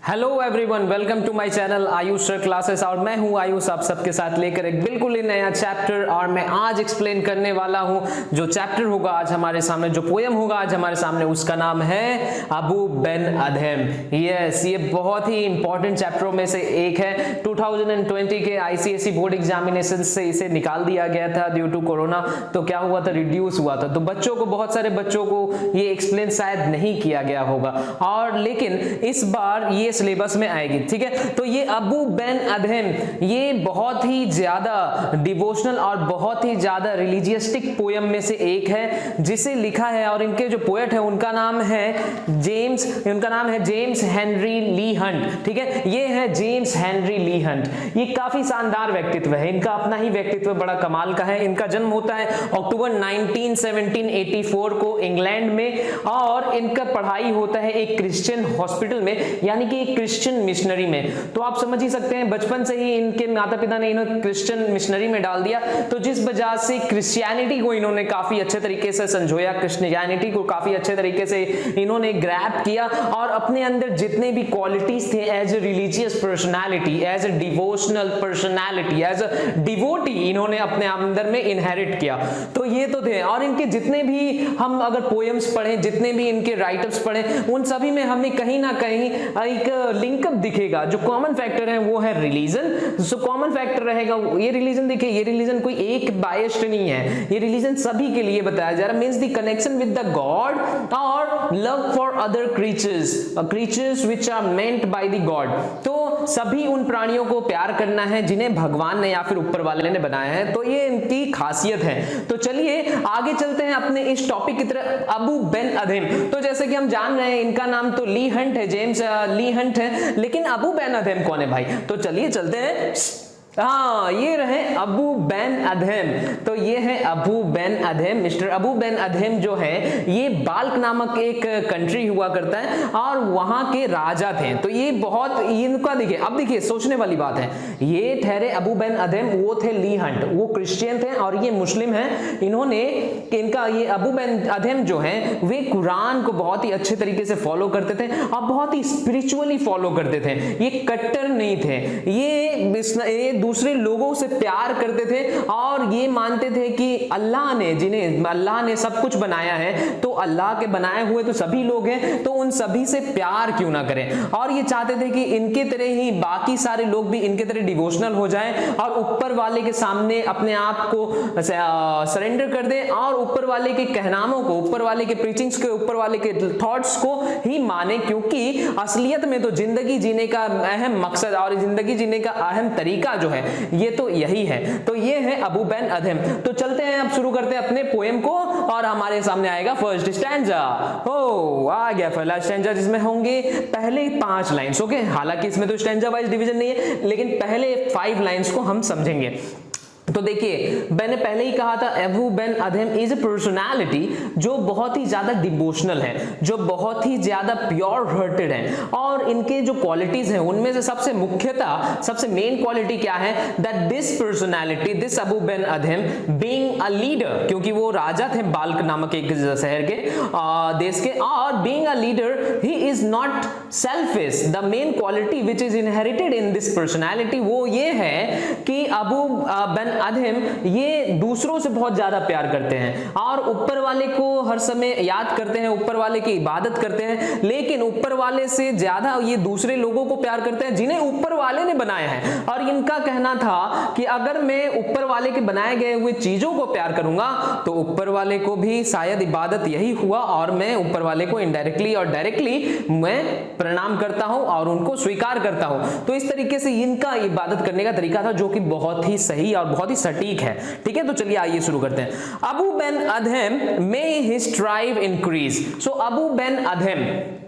Hello everyone, welcome to my channel Ayush sir classes. और मैं हूं आयुष, आप सबके साथ लेकर एक बिल्कुल ही नया चैप्टर। और मैं आज एक्सप्लेन करने वाला हूं जो चैप्टर होगा आज हमारे सामने, जो पोयम होगा आज हमारे सामने, उसका नाम है अबू बेन अदहम। यस, ये बहुत ही इंपॉर्टेंट चैप्टरों में से एक है। 2020 के आईसीएसई बोर्ड एग्जामिनेशन से इसे निकाल दिया गया था ड्यू टू कोरोना। तो क्या हुआ था, रिड्यूस हुआ था। तो बच्चों को, बहुत सारे बच्चों को ये एक्सप्लेन शायद नहीं किया गया होगा, और लेकिन इस बार ये सिलेबस में आएगी। ठीक है, तो ये अबू बेन अदहम ये बहुत ही ज्यादा डिवोशनल और बहुत ही ज्यादा रिलीजियस्टिक पोयम में से एक है, जिसे लिखा है, और इनके जो पोएट है उनका नाम है जेम्स हेनरी ली हंट। ठीक है, ये है जेम्स हेनरी ली हंट। ये काफी शानदार व्यक्तित्व है, इनका अपना ही व्यक्तित्व बड़ा कमाल का है। इनका जन्म होता है अक्टूबर 19 1784 को इंग्लैंड में, और इनका पढ़ाई होता है एक क्रिश्चियन हॉस्पिटल में, यानी कि एक क्रिश्चियन मिशनरी में। तो आप समझ ही सकते हैं, बचपन से ही इनके माता पिता ने इन्हें क्रिश्चियन मिशनरी में डाल दिया। तो जिस वजह से क्रिश्चियनिटी को इन्होंने काफी अच्छे तरीके से संजोया, क्रिश्चियनिटी को काफी अच्छे तरीके से इन्होंने ग्रैब किया, और अपने अंदर जितने भी क्वालिटीज थे as a religious personality, as a devotional personality, as a devotee, इन्होंने अपने अंदर में इनहेरिट किया। तो ये तो थे, और इनके जितने भी हम अगर पोएम्स पढ़ें, जितने भी इनके राइटअप्स पढ़ें, उन सभी में हमें कहीं ना कहीं एक लिंकअप दिखेगा। जो कॉमन फैक्टर है वो है रिलीजन। सो कॉमन फैक्टर रहेगा ये रिलीजन। देखिए, ये रिलीजन कोई एक बायस्ड नहीं है, ये रिलीजन सभी के लिए बताया जा रहा है। Means the connection with the God और love for other creatures which are meant by the God. तो सभी उन प्राणियों को प्यार करना है जिन्हें भगवान ने या फिर ऊपर वाले ने बनाया है। तो ये इनकी खासियत है। तो चलिए आगे चलते हैं अपने इस टॉपिक की तरफ, अबू बेन अदहम। तो जैसे कि हम जान रहे हैं, इनका नाम तो ली हंट है, जेम्स ली हंट है, लेकिन अबू बेन अदहम कौन है भाई? तो चलिए चलते हैं। हाँ, ये रहे अबू बेन अदहम। तो ये है Abou Ben Adhem. Mister Abou Ben Adhem जो है, ये बाल्क नामक एक कंट्री हुआ करता है, और वहां के राजा थे। तो ये बहुत, इनका देखिए, अब देखिए सोचने वाली बात है, ये ठहरे अबू बेन अदहम, वो थे ली हंट, वो क्रिश्चियन थे और ये मुस्लिम हैं। इन्होंने, इनका ये अबू बेन अदहम जो है, वे कुरान को बहुत ही अच्छे तरीके से फॉलो करते थे और बहुत ही स्पिरिचुअली फॉलो करते थे। ये कट्टर नहीं थे, ये दूसरे लोगों से प्यार करते थे, और ये मानते थे कि अल्लाह ने, जिन्हें अल्लाह ने सब कुछ बनाया है, तो अल्लाह के बनाए हुए तो सभी लोग हैं, तो उन सभी से प्यार क्यों ना करें। और ये चाहते थे कि इनके तरह ही बाकी सारे लोग भी इनके तरह डिवोशनल हो जाएं, और ऊपर वाले के सामने अपने आप को सरेंडर कर दें, और ऊपर वाले के कहनामों को, ऊपर वाले के प्रीचिंग्स के, ऊपर वाले के थॉट्स को ही माने। क्योंकि असलियत में तो जिंदगी जीने का अहम मकसद और जिंदगी जीने का अहम तरीका जो है, ये तो यही है। तो ये है अबू बेन अदहम। तो चलते हैं, अब शुरू करते हैं अपने पोएम को, और हमारे सामने आएगा फर्स्ट स्टैंजा। हो, आ गया पहला स्टैंजा, जिसमें होंगे पहले 5 लाइंस। ओके, हालांकि इसमें तो स्टैंजा वाइज डिवीजन नहीं है, लेकिन पहले 5 लाइंस को हम समझेंगे। तो देखिए, मैंने पहले ही कहा था, Abou Ben Adhem is a personality जो बहुत ही ज्यादा डिवोशनल है, जो बहुत ही ज्यादा प्योर हार्टेड है, और इनके जो क्वालिटीज हैं उनमें से सबसे मुख्यतः, सबसे मेन क्वालिटी क्या है, that this personality, this Abou Ben Adhem being a leader, क्योंकि वो राजा थे बाल्क नामक एक शहर के, देश के, और being a leader he is not selfish. The main quality which is inherited in this personality वो ये है कि अबू बेन अदहम ये दूसरों से बहुत ज्यादा प्यार करते हैं, और ऊपर वाले को हर समय याद करते हैं, ऊपर वाले की इबादत करते हैं, लेकिन ऊपर वाले से ज्यादा ये दूसरे लोगों को प्यार करते हैं जिन्हें ऊपर वाले ने बनाया है। और इनका कहना था कि अगर मैं ऊपर वाले के बनाए गए हुए चीजों को प्यार करूंगा, तो ऊपर वाले को भी शायद इबादत यही हुआ, और मैं ऊपर वाले को इनडायरेक्टली और डायरेक्टली मैं प्रणाम करता हूं और उनको स्वीकार करता हूं। तो इस तरीके से इनका इबादत करने का तरीका था, जो कि बहुत ही सही और बहुत ही सटीक है। ठीक है, तो चलिए आइए शुरू करते हैं। Abou Ben Adhem may his tribe increase. So Abou Ben Adhem,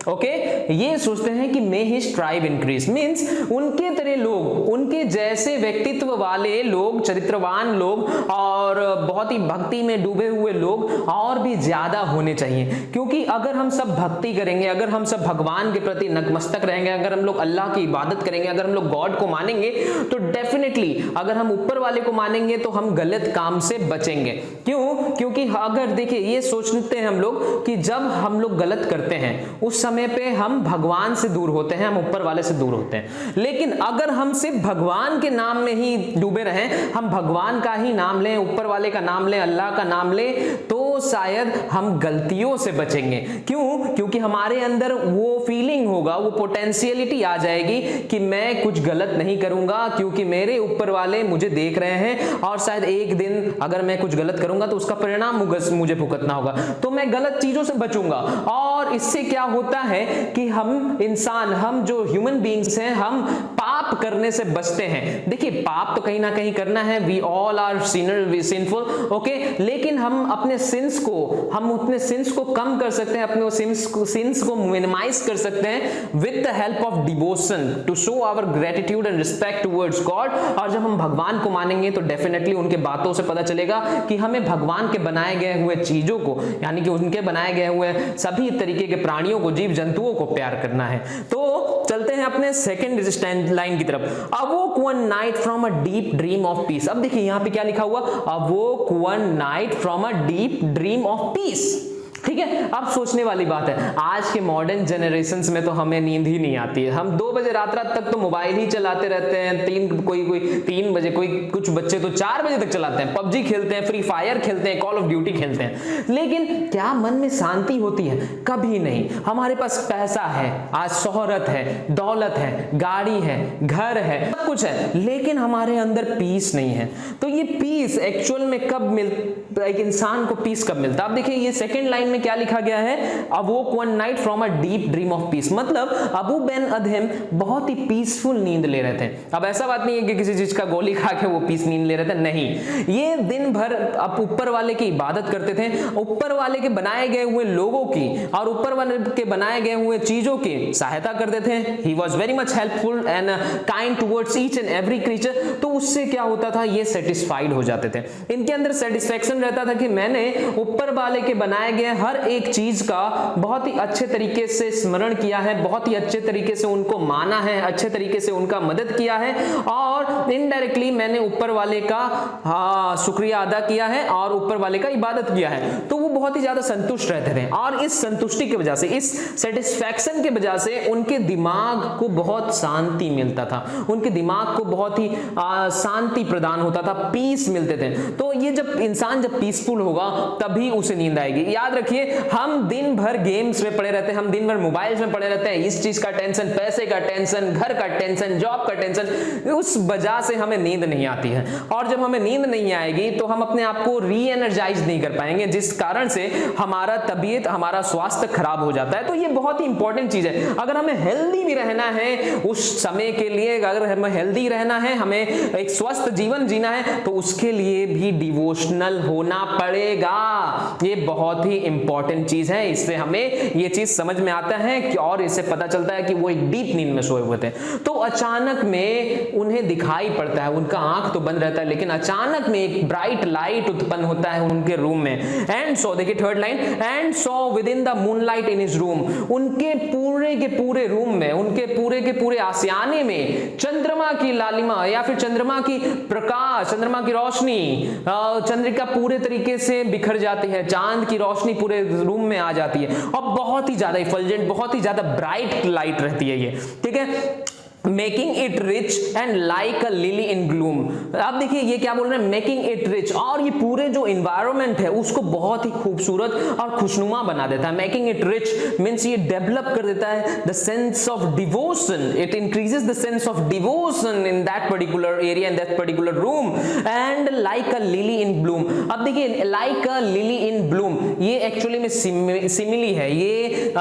okay, ये सोचते हैं कि may his tribe increase, means उनके तरह लोग, उनके जैसे व्यक्तित्व वाले लोग, चरित्रवान लोग, और बहुत ही भक्ति में डूबे हुए लोग और भी ज्यादा होने चाहिए। क्योंकि अगर हम सब भक्ति करेंगे, अगर हम सब भगवान के प्रति नतमस्तक रहेंगे, अगर हम लोग अल्लाह की इबादत करेंगे, अगर हम लोग गॉड को मानेंगे, तो डेफिनेटली अगर हम ऊपर वाले को मानेंगे मानेंगे तो हम गलत काम से बचेंगे। क्यों? क्योंकि अगर देखिए ये सोचते हैं हम लोग कि जब हम लोग गलत करते हैं उस समय पे हम भगवान से दूर होते हैं, हम ऊपर वाले से दूर होते हैं। लेकिन अगर हम सिर्फ भगवान के नाम में ही डूबे रहें, हम भगवान का ही नाम लें, ऊपर वाले का नाम लें, अल्लाह का नाम लें, तो शायद हम गलतियों से बचेंगे। क्यों? क्योंकि हमारे अंदर वो फीलिंग होगा, वो पोटेंशियलिटी आ जाएगी कि मैं कुछ गलत नहीं करूंगा क्योंकि मेरे ऊपर वाले मुझे देख रहे हैं और शायद एक दिन अगर मैं कुछ गलत करूंगा तो उसका परिणाम मुझे भुगतना होगा, तो मैं गलत चीजों से बचूंगा। और इससे क्या होता है कि हम इंसान, हम जो ह्यूमन बीइंग्स हैं, हम पाप करने से बचते हैं। देखिए पाप तो कहीं ना कहीं करना है, we all are sinful, okay, लेकिन हम अपने सिंस को कम कर सकते हैं, अपने सिंस को मिनिमाइज कर सकते हैं with the help of devotion to show our gratitude and respect towards God. और जब हम भगवान को मानेंगे तो डेफिनेटली उनके बातों से पता चलेगा कि हमें भगवान के बनाए गए हुए चीजों को, यानी कि उनके बनाए गए हुए सभी तरीके के प्राणियों को, जीव जंतुओं को प्यार करना है। तो चलते हैं अपने सेकंड लाइन की तरफ। अवोक one night from a deep dream of peace. अब देखिए यहां पे क्या लिखा हुआ, अवोक one night from a deep dream of peace. ठीक है, अब सोचने वाली बात है, आज के मॉडर्न जनरेशंस में तो हमें नींद ही नहीं आती है। हम 2 बजे रात तक तो मोबाइल ही चलाते रहते हैं, कोई 3 बजे, कुछ बच्चे तो 4 बजे तक चलाते हैं, पबजी खेलते हैं, फ्री फायर खेलते हैं, कॉल ऑफ ड्यूटी खेलते हैं। लेकिन क्या मन में शांति होती है? कभी नहीं। हमारे पास पैसा है, आज शोहरत है, दौलत है, गाड़ी है, घर है, सब कुछ है, लेकिन हमारे अंदर पीस नहीं है। तो ये पीस एक्चुअल में कब मिलता, एक इंसान को पीस कब मिलता? अब देखिए ये सेकंड लाइन में क्या लिखा गया है, अवोक one night from a deep dream of peace. मतलब अबू बिन अदहम बहुत ही पीसफुल नींद ले रहे थे। अब ऐसा बात नहीं है कि किसी चीज का गोली खा के वो पीस नींद ले रहे थे, नहीं, ये दिन भर अब ऊपर वाले की इबादत करते थे, ऊपर वाले के बनाए गए हुए लोगों की और ऊपर वाले के बनाए गए हुए चीजों की सहायता करते थे। He was very much helpful and kind towards each and every creature. तो उससे क्या होता था, ये सेटिस्फाइड हो जाते थे, इनके अंदर सेटिस्फेक्शन रहता था कि मैंने ऊपर वाले के बनाए गए हर एक चीज का बहुत ही अच्छे तरीके से स्मरण किया है, बहुत ही अच्छे तरीके से उनको माना है, अच्छे तरीके से उनका मदद किया है और इनडायरेक्टली मैंने ऊपर वाले का शुक्रिया अदा किया है और ऊपर वाले का इबादत किया है। तो वो बहुत ही ज्यादा संतुष्ट रहते थे और इस संतुष्टि की वजह से, इस सेटिस्फैक्शन की वजह से उनके दिमाग को बहुत शांति मिलता था, उनके दिमाग को बहुत ही शांति प्रदान होता था, पीस मिलते थे। तो ये जब इंसान जब पीसफुल होगा तभी उसे नींद आएगी। याद रखिए, हम दिन भर गेम्स में पड़े रहते हैं, हम दिन भर मोबाइल में पड़े रहते हैं, इस चीज का टेंशन, पैसे का टेंशन, घर का टेंशन, जॉब का टेंशन, उस वजह से हमें नींद नहीं आती है। और जब हमें नींद नहीं आएगी तो हम अपने आप को री एनर्जाइज नहीं कर पाएंगे, जिस कारण से हमारा तबीयत, हमारा स्वास्थ्य खराब हो जाता है। तो ये बहुत ही इंपॉर्टेंट चीज है। अगर हमें हेल्दी भी रहना है उस समय के लिए, अगर हमें हेल्दी रहना है, हमें एक स्वस्थ जीवन जीना है, तो उसके लिए भी डिवोशनल होना पड़ेगा। ये बहुत ही इंपॉर्टेंट चीज है, इससे हमें ये चीज समझ में आता है कि और इससे पता चलता है कि वो एक डीप नींद में सोए हुए थे। तो अचानक में उन्हें दिखाई पड़ता है, उनका आंख तो बंद रहता है, लेकिन अचानक में एक ब्राइट लाइट उत्पन्न होता है उनके रूम में। एंड सो, देखिए third line, and so with in the moonlight in his room, उनके पूरे के पूरे रूम में, उनके पूरे के पूरे आशियाने में चंद्रमा की लालिमा या फिर चंद्रमा की प्रकाश, चंद्रमा की रोशनी, चंद्रिका पूरे तरीके से बिखर जाती है, चांद की रोशनी पूरे रूम में आ जाती है और बहुत ही ज्यादा इफल्जेंट, बहुत ही ज्यादा ब्राइट लाइट रहती है ये, ठीक है, making it rich and like a lily in gloom. अब देखिए ये क्या बोल रहे हैं, मेकिंग इट रिच, और ये पूरे जो इन्वायरमेंट है उसको बहुत ही खूबसूरत और खुशनुमा बना देता है। मेकिंग इट रिच मींस ये डेवलप कर देता है the sense of devotion, it increases the sense of devotion in that particular area, in that particular room. And like a lily in Bloom, अब देखिए लाइक अ लिली इन Bloom, ये actually में simile है, ये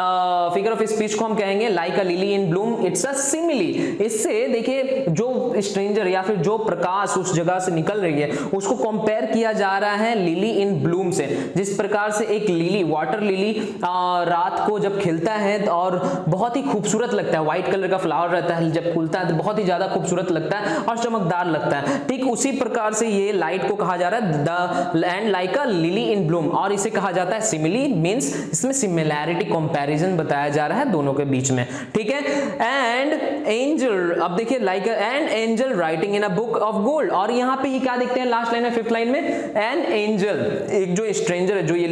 फिगर ऑफ स्पीच को हम कहेंगे like a lily in Bloom, it's a simile. इससे देखिए जो स्ट्रेंजर या फिर जो प्रकाश उस जगह से निकल रही है उसको कंपेयर किया जा रहा है लिली इन ब्लूम से। जिस प्रकार से एक लिली, वाटर लिली रात को जब खिलता है और बहुत ही खूबसूरत लगता है, व्हाइट कलर का फ्लावर रहता है, जब खुलता है तो बहुत ही ज्यादा खूबसूरत लगता है और चमकदार लगता है। ठीक उसी प्रकार से ये लाइट को कहा जा रहा है the end like a lily in Bloom, और इसे कहा जाता है सिमिली, मींस इसमें सिमिलैरिटी, कंपैरिजन बताया जा रहा है दोनों के बीच में, ठीक है। एंड एंजल, अब देखिए like an angel writing in a book of gold, और यहाँ पे ये क्या देखते हैं लास्ट लाइन में, फिफ्थ लाइन में, एन एंजल, एक जो स्ट्रेंजर है जो ये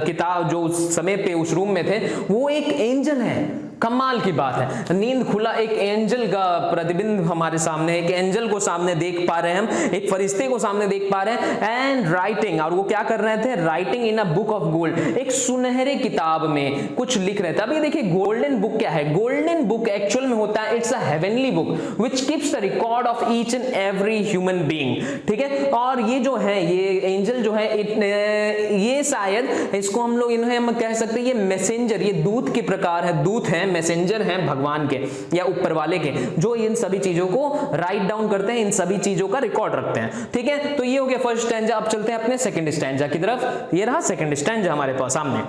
किताब जो उस समय पे उस रूम में थे वो एक एंजल है। कमाल की बात है, नींद खुला एक एंजल का प्रतिबिंब हमारे सामने, एक एंजल को सामने देख पा रहे हैं हम, एक फरिश्ते को सामने देख पा रहे हैं, एंड राइटिंग, और वो क्या कर रहे थे, writing in a book of gold, एक सुनहरे किताब में कुछ लिख रहे थे। अब ये देखिए गोल्डन बुक क्या है, गोल्डन बुक एक्चुअल में होता है, it's a heavenly book which keeps the record of each and every human being, ठीक है। और ये जो है ये एंजल जो है ये शायद इसको हम लोग इन्हें हम कह सकते हैं ये मैसेंजर, ये दूत के प्रकार है, दूत है, मैसेंजर हैं भगवान के या ऊपर वाले के, जो इन सभी चीजों को राइट डाउन करते हैं, इन सभी चीजों का रिकॉर्ड रखते हैं, ठीक है। तो ये हो गया फर्स्ट स्टैंजा। अब चलते हैं अपने सेकंड स्टैंजा की तरफ। ये रहा सेकंड स्टैंजा हमारे पास सामने।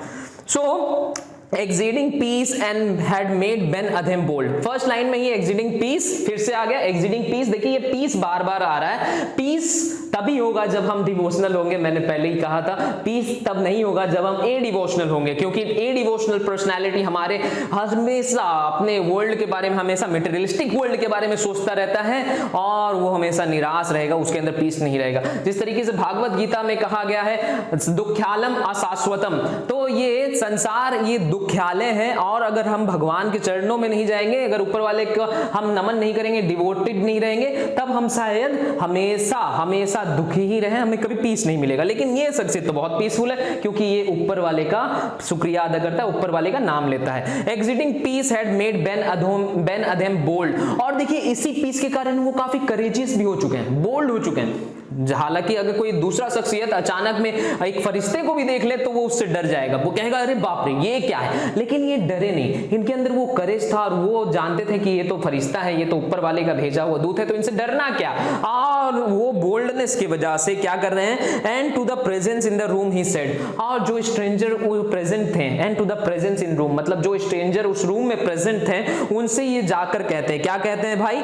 So exceeding peace and had made Ben Adhem bold, first line में ही एक्सीडिंग पीस फिर से आ गया, एक्सीडिंग पीस, देखिए ये पीस बार बार आ रहा है। पीस तभी होगा जब हम डिवोशनल होंगे, मैंने पहले ही कहा था, पीस तब नहीं होगा जब हम ए डिवोशनल होंगे, क्योंकि ए डिवोशनल पर्सनालिटी हमारे हमेशा अपने वर्ल्ड के बारे में, हमेशा मटेरियलिस्टिक वर्ल्ड के बारे में सोचता रहता है और वो हमेशा निराश रहेगा, उसके अंदर पीस नहीं रहेगा। जिस तरीके से भागवत गीता में कहा गया है दुख्यालम अशाश्वतम, तो ये संसार ये दुख्यालय है, और अगर हम भगवान के चरणों में नहीं जाएंगे, अगर ऊपर वाले को हम नमन नहीं करेंगे, डिवोटेड नहीं रहेंगे, तब हम शायद हमेशा हमेशा दुखी ही रहे, हमें कभी पीस नहीं मिलेगा। लेकिन ये शख्सियत तो बहुत पीसफुल है, क्योंकि ये ऊपर वाले का शुक्रिया अदा करता है, ऊपर वाले का नाम लेता है। Exceeding peace had made Ben Adhem bold, और देखिए इसी पीस के कारण वो काफी करेजियस भी हो चुके हैं, बोल्ड हो चुके हैं। हालांकि अगर कोई दूसरा शख्सियत अचानक में एक फरिश्ते को भी देख ले तो वो उससे डर जाएगा, वो कहेगा अरे बाप रे ये क्या है, लेकिन ये डरे नहीं, इनके अंदर वो करेज था और वो जानते थे कि ये तो फरिश्ता है, ये तो ऊपर वाले का भेजा हुआ दूत है, तो इनसे डरना क्या। और वो बोल्डनेस की वजह से क्या कर रहे हैं, and to the presence in the room he said, और जो स्ट्रेंजर प्रेजेंट थे, and to the presence in room मतलब जो स्ट्रेंजर उस रूम में प्रेजेंट थे उनसे ये जाकर कहते हैं, क्या कहते हैं भाई,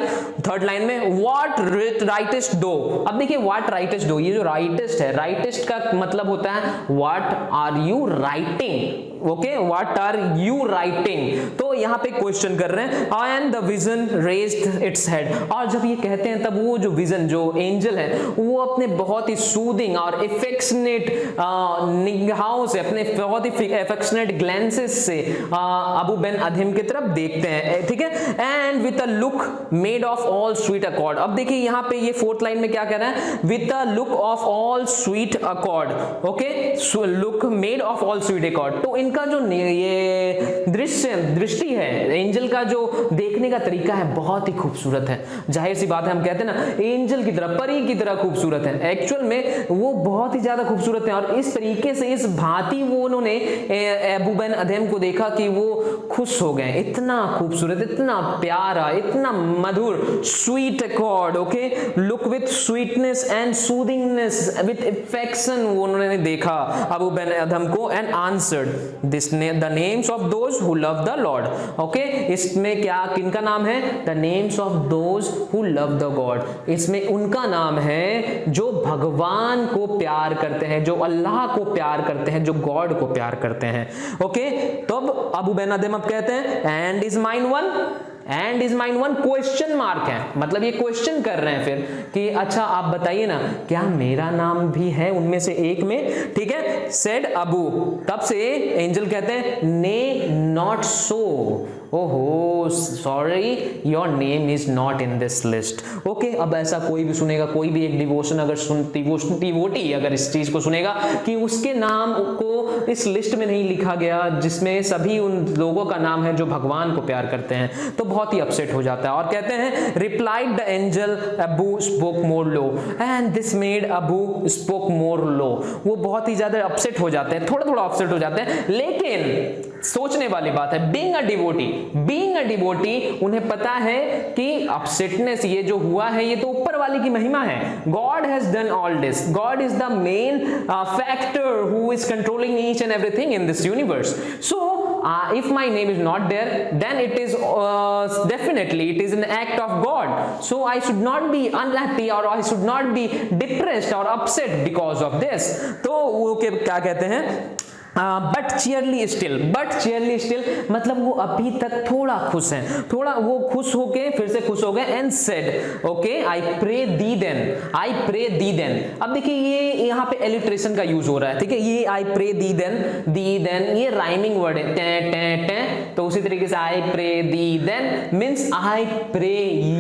थर्ड लाइन में, व्हाट राइटेस्ट दो। अब देखिए व्हाट राइटेस्ट दो, ये जो राइटेस्ट है, राइटेस्ट का मतलब होता है what are you writing, okay, what are you writing, तो यहां पे क्वेश्चन कर रहे हैं। And the vision raised its head, और जब ये कहते हैं तब वो जो विजन जो एंजल है वो अपने बहुत ही सूदिंग और इफेक्शनेट निगाहों से, अपने बहुत ही इफेक्शनेट ग्लैंसेस से अबू बेन अधीम की तरफ देखते हैं, ठीक है। And with a look made of all sweet accord, अब देखिए यहां पे ये फोर्थ लाइन में क्या कह रहा है, with a look of all sweet accord, okay, look made of all sweet accord, तो इनका जो ये दृष्टि है, एंजल का जो देखने का तरीका है बहुत ही खूबसूरत है। जाहिर सी बात है, हम कहते हैं ना एंजल की तरह, परी की तरह खूबसूरत है, एक्चुअल में वो बहुत ही ज्यादा खूबसूरत है। और इस तरीके से इस भांति वो उन्होंने अबू बेन अधीम को देखा कि वो खुश हो गए, इतना खूबसूरत, इतना प्यारा, इतना मधुर, sweet accord, okay, look with sweetness and soothingness with affection, वो उन्होंने देखा अबू बेन अधीम को, and answered this the names of those who love the Lord, okay, इसमें क्या किनका नाम है, the names of those who love the God, इसमें उनका नाम है जो भगवान को प्यार करते हैं, जो अल्लाह को प्यार करते हैं, जो गॉड को प्यार करते हैं, ओके। तो अब अबू बेन अधीम अब कहते हैं and is mine one, and is mine one question mark है, मतलब ये क्वेश्चन कर रहे हैं फिर कि अच्छा आप बताइए ना क्या मेरा नाम भी है उनमें से एक में, ठीक है। सेड अबू, तब से एंजल कहते हैं ने नॉट सो, ओहो sorry your name is not in this list, okay. अब ऐसा कोई भी सुनेगा, कोई भी एक डिवोशन अगर डिवोटी अगर इस चीज को सुनेगा कि उसके नाम को इस लिस्ट में नहीं लिखा गया जिसमें सभी उन लोगों का नाम है जो भगवान को प्यार करते हैं, तो बहुत ही अपसेट हो जाता है। और कहते हैं replied the angel Abou spoke more low, and this made Abou spoke more low, वो बहुत ही ज्यादा अपसेट हो जाते हैं, थोड़ा थोड़ा अपसेट हो जाते हैं। लेकिन सोचने वाली बात है, बीइंग अ डिवोटी उन्हें पता है कि अपसेटनेस ये जो हुआ है ये तो ऊपर वाले की महिमा है, God has done all this, God is the main factor who is controlling each and everything in this universe. So if my name is not there, then it is definitely it is an act of God, so I should not be unhappy or I should not be depressed or upset because of this। तो वो क्या कहते हैं, but चियरली still मतलब वो अभी तक थोड़ा खुश हैं, थोड़ा वो खुश होके फिर से खुश हो गए। And said okay I pray thee then. अब देखिए ये यहाँ पे एलिट्रेशन का यूज हो रहा है, ठीक है। ये आई प्रे दी देन ये राइमिंग वर्ड है, टे, तो उसी तरीके से I pray thee then means I pray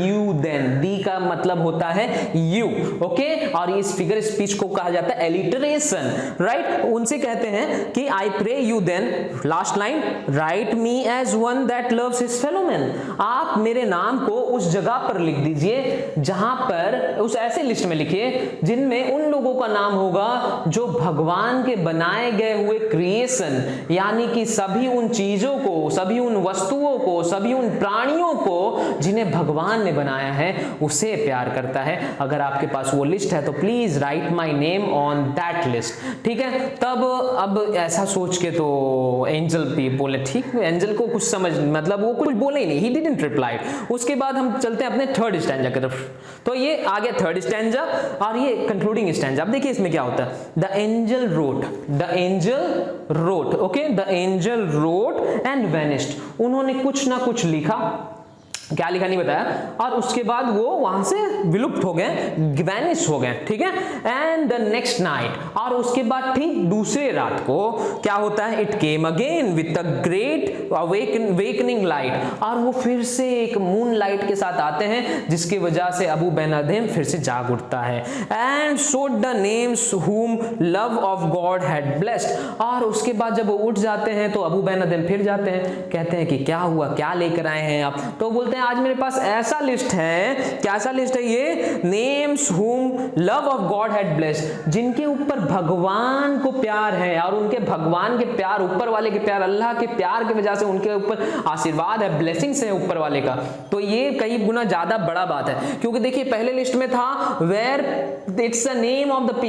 you then. Thee का मतलब होता है यू, ओके। और इस फिगर स्पीच को कहा जाता है एलिटरेशन, राइट। उनसे कहते हैं कि I pray you then, last line, write me as one that loves his fellow man। आप मेरे नाम को उस जगह पर लिख दीजिए जहां पर, उस ऐसे लिस्ट में लिखिए जिनमें उन लोगों का नाम होगा जो भगवान के बनाए गए हुए क्रिएशन, यानी कि सभी उन चीजों को, सभी उन वस्तुओं को, सभी उन प्राणियों को जिन्हें भगवान ने बनाया है उसे प्यार करता है। अगर आपके पास वो लिस्ट है तो please right my name on that list, ठीक है। तब अब ऐसा सोच के तो एंजल भी बोले, ठीक, एंजल को कुछ समझ, मतलब वो कुछ बोले ही नहीं, ही डिडंट रिप्लाई। उसके बाद हम चलते हैं अपने थर्ड स्टैंजा की तरफ। तो ये आ गया थर्ड स्टैंजा और ये कंक्लूडिंग स्टैंजा। अब देखिए इसमें क्या होता है। The angel wrote, okay, the angel wrote and vanished. उन्होंने कुछ ना कुछ लिखा, क्या लिखा नहीं बताया, और उसके बाद वो वहां से विलुप्त हो गए, वैनिश हो गए, ठीक है। एंड द नेक्स्ट नाइट, और उसके बाद ठीक दूसरे रात को क्या होता है, it came again with a great awakening light, और वो फिर से एक मून लाइट के साथ आते हैं जिसकी वजह से अबू बेन अदीम फिर से जाग उठता है। एंड शोड द नेम्स हुम love of God had blessed, और उसके बाद जब वो उठ जाते हैं तो अबू बेन अदीम फिर जाते हैं, कहते हैं कि क्या हुआ, क्या लेकर आए हैं आप। तो बोलते हैं आज मेरे पास ऐसा लिस्ट है, कैसा लिस्ट है ये, नेम्स हुम love of God had blessed, जिनके ऊपर भगवान को प्यार है और उनके भगवान के प्यार, ऊपर वाले के प्यार, अल्लाह के प्यार की वजह से उनके ऊपर आशीर्वाद है, ब्लेसिंग्स है ऊपर वाले का। तो ये कई गुना ज्यादा बड़ा बात है, क्योंकि देखिए पहले लिस्ट में था where it's a name of the,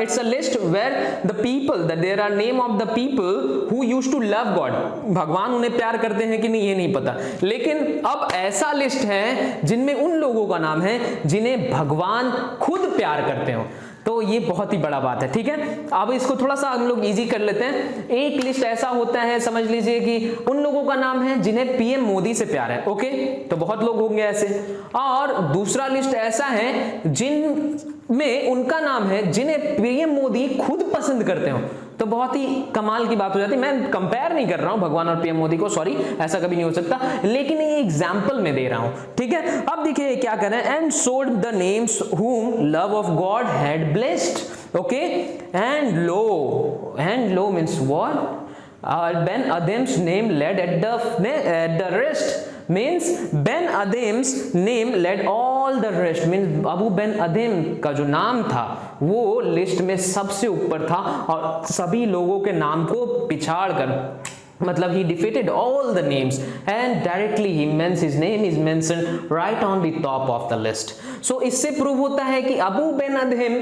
it's a list where the people, that there are name of the people who used to love God, भगवान उन्हें प्यार करते हैं कि नहीं ये नहीं पता। लेकिन अब ऐसा लिस्ट है जिनमें उन लोगों का नाम है जिन्हें भगवान खुद प्यार करते हो। तो ये बहुत ही बड़ा बात है, ठीक है। अब इसको थोड़ा सा हम लोग इजी कर लेते हैं। एक लिस्ट ऐसा होता है, समझ लीजिए कि उन लोगों का नाम है जिन्हें पीएम मोदी से प्यार है, ओके, तो बहुत लोग होंगे ऐसे। और दूसरा लिस्ट ऐसा है जिनमें उनका नाम है जिन्हें पीएम मोदी खुद पसंद करते हो, तो बहुत ही कमाल की बात हो जाती है। मैं कंपेयर नहीं कर रहा हूं भगवान और पीएम मोदी को, सॉरी, ऐसा कभी नहीं हो सकता, लेकिन ये एग्जांपल में दे रहा हूं, ठीक है। अब देखिए क्या कर रहे हैं, एंड सोड द नेम्स हुम love of God had blessed, okay, and low means what, Ben Adim's name led at the rest, means Ben Adim's name led all the rest, means Abou Ben Adhem का जो नाम था वो list में सबसे ऊपर था और सभी लोगों के नाम को पिछाड़ कर, मतलब he defeated all the names and directly his name is mentioned right on the top of the list. So इससे प्रूव होता है कि अबू बेन अदीम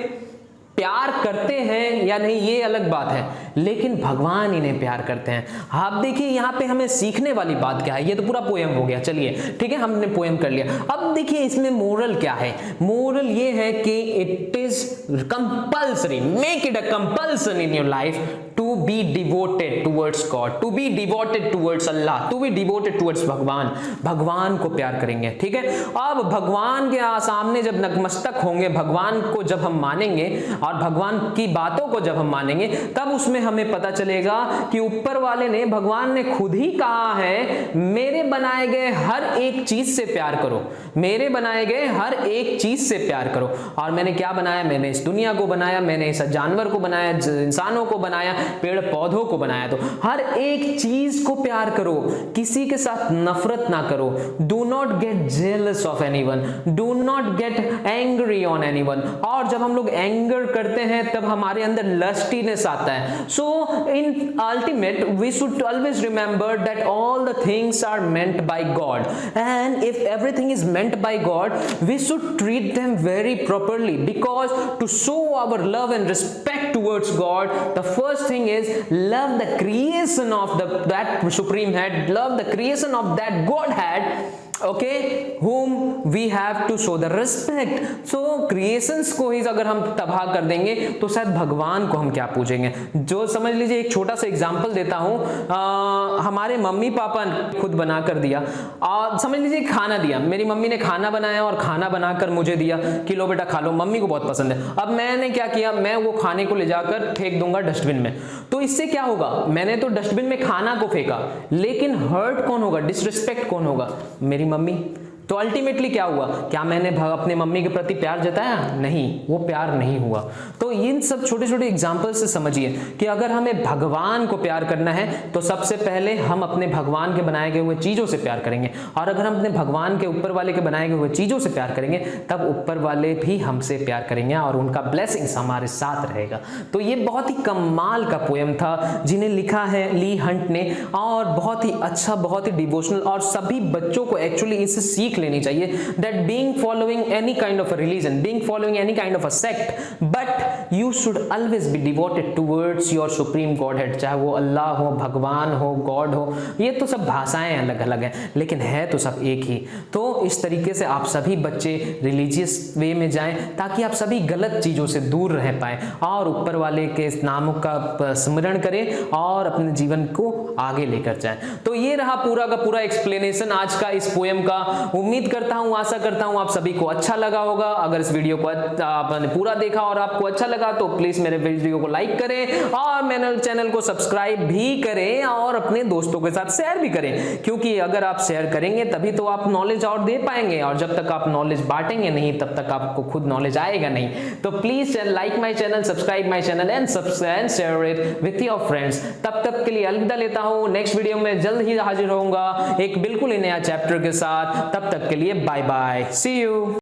प्यार करते हैं या नहीं ये अलग बात है, लेकिन भगवान इन्हें प्यार करते हैं। आप देखिए यहाँ पे हमें सीखने वाली बात क्या है, ये तो पूरा पोएम हो गया, चलिए ठीक है, हमने पोएम कर लिया। अब देखिए इसमें मोरल क्या है, मोरल ये है कि it is compulsory, make it a compulsion in your life to be devoted towards God, to be devoted towards Allah, to be devoted towards भगवान, भगवान को प्यार करेंगे, ठीक है। अब भगवान के सामने जब नतमस्तक होंगे, भगवान को जब हम मानेंगे और भगवान की बातों को जब हम मानेंगे, तब उसमें हमें पता चलेगा कि ऊपर वाले ने, भगवान ने खुद ही कहा है मेरे बनाए गए हर एक चीज से प्यार करो, मेरे बनाए गए हर एक चीज से प्यार करो। और मैंने क्या बनाया, मैंने इस दुनिया को बनाया, मैंने इस जानवर को बनाया, इंसानों को बनाया, पेड़ पौधों को बनाया, तो हर एक चीज को प्यार करो, किसी के साथ नफरत ना करो। Do not gate jealous of anyone, do not get angry on anyone. और जब हम लोग एंगर करते हैं तब हमारे अंदर लस्टीनेस आता है। So in ultimate we should always remember that all the things are meant by God, and if everything is meant by God, we should treat them very properly, because to show our love and respect towards God, the first thing is love the creation of that supreme head, love the creation of that Godhead, okay, whom we have to show the respect. So creations को ही अगर हम तबाह कर देंगे तो शायद भगवान को हम क्या पूछेंगे। जो समझ लीजिए, एक छोटा सा एग्जांपल देता हूं, हमारे मम्मी पापा ने खुद बना कर दिया और समझ लीजिए खाना दिया, मेरी मम्मी ने खाना बनाया और खाना बनाकर मुझे दिया कि लो बेटा खा लो, मम्मी को बहुत पसंद है। अब मैंने क्या किया, मैं वो खाने को ले जाकर फेंक दूंगा डस्टबिन में, तो इससे क्या होगा, मैंने तो डस्टबिन में खाना को फेंका, लेकिन हर्ट कौन होगा, डिसरिस्पेक्ट कौन होगा, मेरी मम्मी। तो अल्टीमेटली क्या हुआ, क्या मैंने अपने मम्मी के प्रति प्यार जताया? नहीं, वो प्यार नहीं हुआ। तो इन सब छोटे छोटे एग्जाम्पल से समझिए कि अगर हमें भगवान को प्यार करना है तो सबसे पहले हम अपने भगवान के बनाए गए हुए चीजों से प्यार करेंगे, और अगर हम अपने भगवान के ऊपर वाले के बनाए गए हुए चीजों से प्यार करेंगे तब ऊपर वाले भी हमसे प्यार करेंगे और उनका ब्लेसिंग्स हमारे साथ रहेगा। तो ये बहुत ही कमाल का पोएम था जिन्हें लिखा है ली हंट ने, और बहुत ही अच्छा, बहुत ही डिवोशनल, और सभी बच्चों को एक्चुअली इससे सीख लेनी चाहिए that being following any kind of a religion, being following any kind of a sect, but you should always be devoted towards your supreme godhead, चाहे वो अल्लाह हो, भगवान हो, गॉड हो, ये तो सब भाषाएं अलग अलग हैं लेकिन है तो सब एक ही। तो इस तरीके से आप सभी बच्चे रिलीजियस वे में जाएं ताकि आप सभी गलत चीजों से दूर रह पाएं और ऊपर वाले के नामों का स्मरण करें और अपने जीवन को आगे लेकर जाएं। तो ये रहा पूरा का पूरा एक्सप्लेनेशन आज का इस पोएम का। उम्मीद करता हूं, आशा करता हूं आप सभी को अच्छा लगा होगा। अगर इस वीडियो को आपने पूरा देखा और आपको अच्छा लगा तो प्लीज मेरे वीडियो को लाइक करें और मेरे चैनल को सब्सक्राइब भी करें और अपने दोस्तों के साथ शेयर भी करें, क्योंकि अगर आप शेयर करेंगे तभी तो आप नॉलेज और दे पाएंगे, और जब तक आप नॉलेज बांटेंगे नहीं तब तक आपको खुद नॉलेज आएगा नहीं। तो please like my channel, subscribe my channel and share it with your friends. तब तक के लिए अलविदा लेता हूं, नेक्स्ट वीडियो में जल्द ही हाजिर होऊंगा एक बिल्कुल ही नया चैप्टर के साथ। तब तक के लिए बाय बाय, सी यू।